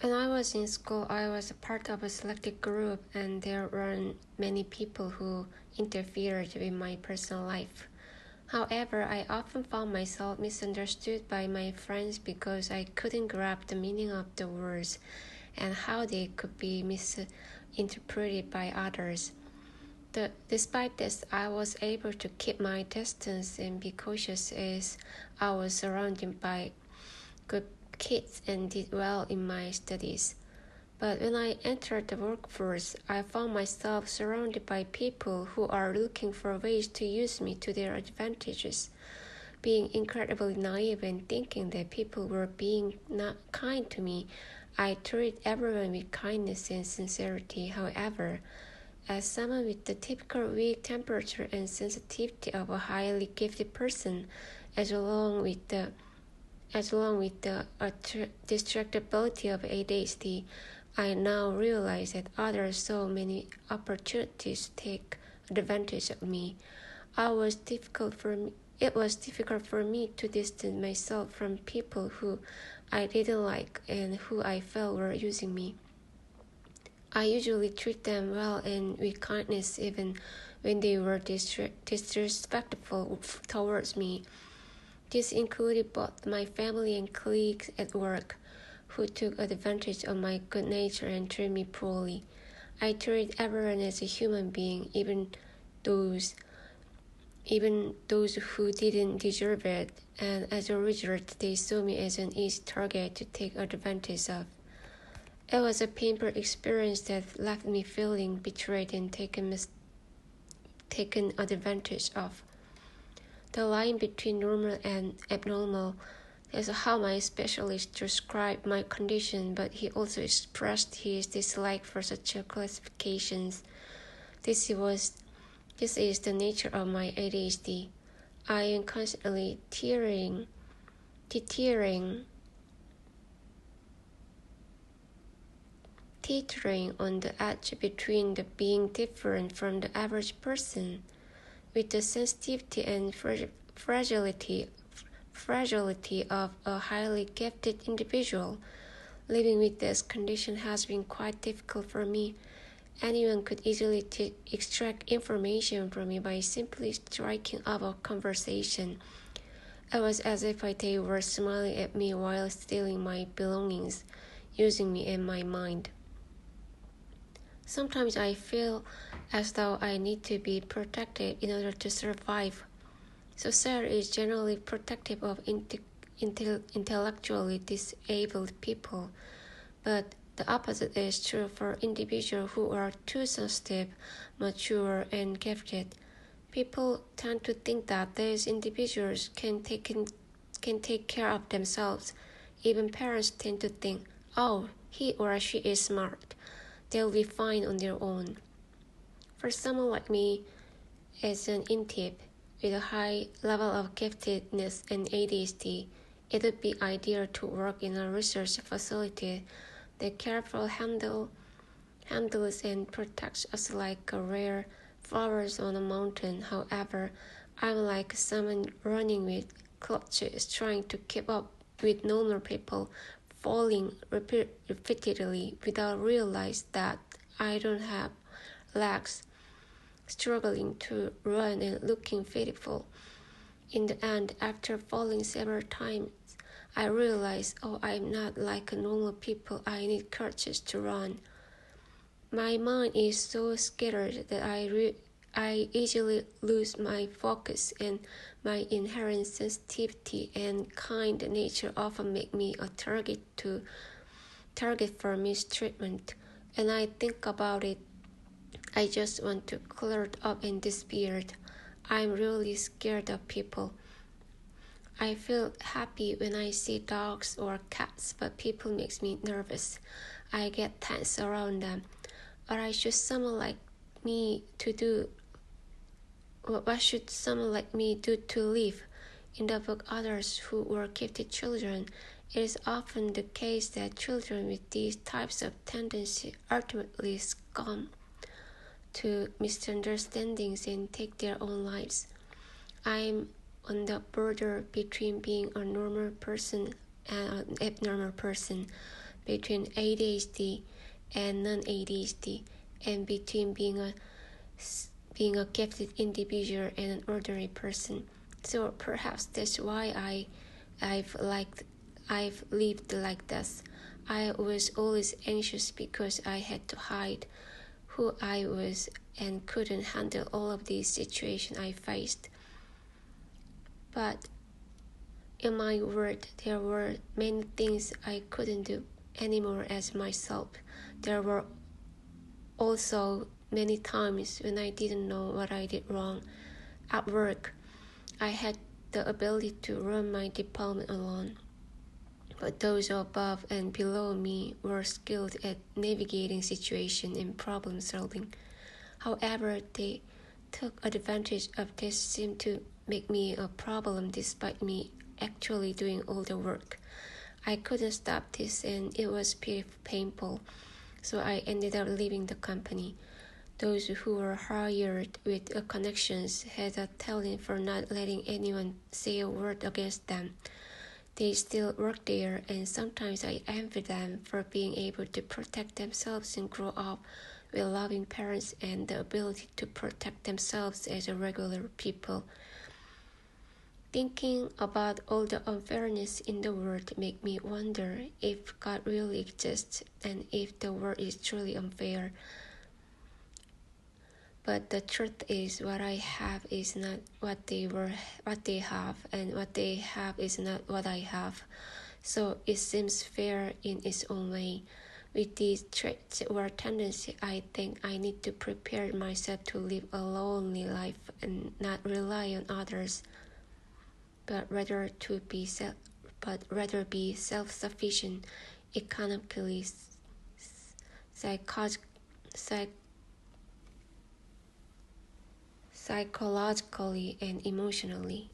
When I was in school, I was a part of a selected group, and there weren't many people who interfered with my personal life. However, I often found myself misunderstood by my friends because I couldn't grasp the meaning of the words and how they could be misinterpreted by others. Despite this, I was able to keep my distance and be cautious as I was surrounded by good kids and did well in my studies. But when I entered the workforce, I found myself surrounded by people who are looking for ways to use me to their advantages. Being incredibly naive and thinking that people were being not kind to me, I treated everyone with kindness and sincerity. However, as someone with the typical weak temperature and sensitivity of a highly gifted person, as along with the distractibility of ADHD, I now realize that others saw many opportunities to take advantage of me. It was difficult for me to distance myself from people who I didn't like and who I felt were using me. I usually treat them well and with kindness even when they were disrespectful towards me. This included both my family and colleagues at work, who took advantage of my good nature and treated me poorly. I treated everyone as a human being, even those who didn't deserve it, and as a result, they saw me as an easy target to take advantage of. It was a painful experience that left me feeling betrayed and taken advantage of. The line between normal and abnormal is how my specialist described my condition, but he also expressed his dislike for such classifications. This is the nature of my ADHD. I am constantly teetering on the edge between the being different from the average person, with the sensitivity and fragility of a highly gifted individual. Living with this condition has been quite difficult for me. Anyone could easily extract information from me by simply striking up a conversation. It was as if they were smiling at me while stealing my belongings, using me and my mind. Sometimes I feel as though I need to be protected in order to survive. Society is generally protective of intellectually disabled people, but the opposite is true for individuals who are too sensitive, mature, and gifted. People tend to think that these individuals can take care of themselves. Even parents tend to think, oh, he or she is smart. They'll be fine on their own. For someone like me, as an intip with a high level of giftedness and ADHD, it would be ideal to work in a research facility that carefully handles and protects us like rare flowers on a mountain. However, I'm like someone running with clutches trying to keep up with normal people, falling repeatedly without realizing that I don't have legs, struggling to run and looking pitiful. In the end, after falling several times, I realized, I'm not like normal people. I need crutches to run. My mind is so scattered that I easily lose my focus, and my inherent sensitivity and kind nature often make me a target for mistreatment. When I think about it, I just want to clear it up and disappear. I'm really scared of people. I feel happy when I see dogs or cats, but people makes me nervous. I get tense around them. Or I should someone like me to do what should someone like me do to live? In the book Others Who Were Gifted Children, it is often the case that children with these types of tendencies ultimately succumb to misunderstandings and take their own lives. I'm on the border between being a normal person and an abnormal person, between ADHD and non-ADHD, and between being a gifted individual and an ordinary person. So perhaps that's why I've lived like this. I was always anxious because I had to hide who I was and couldn't handle all of these situations I faced. But in my world, there were many things I couldn't do anymore as myself. There were also many times when I didn't know what I did wrong. At work, I had the ability to run my department alone, but those above and below me were skilled at navigating situations and problem solving. However, they took advantage of this seemed to make me a problem despite me actually doing all the work. I couldn't stop this and it was pretty painful, so I ended up leaving the company. Those who were hired with connections had a talent for not letting anyone say a word against them. They still work there, and sometimes I envy them for being able to protect themselves and grow up with loving parents and the ability to protect themselves as a regular people. Thinking about all the unfairness in the world make me wonder if God really exists and if the world is truly unfair. But the truth is, what I have is not what they have, and what they have is not what I have. So it seems fair in its own way. With these traits or tendencies, I think I need to prepare myself to live a lonely life and not rely on others, but rather be self-sufficient economically, psychologically, and emotionally.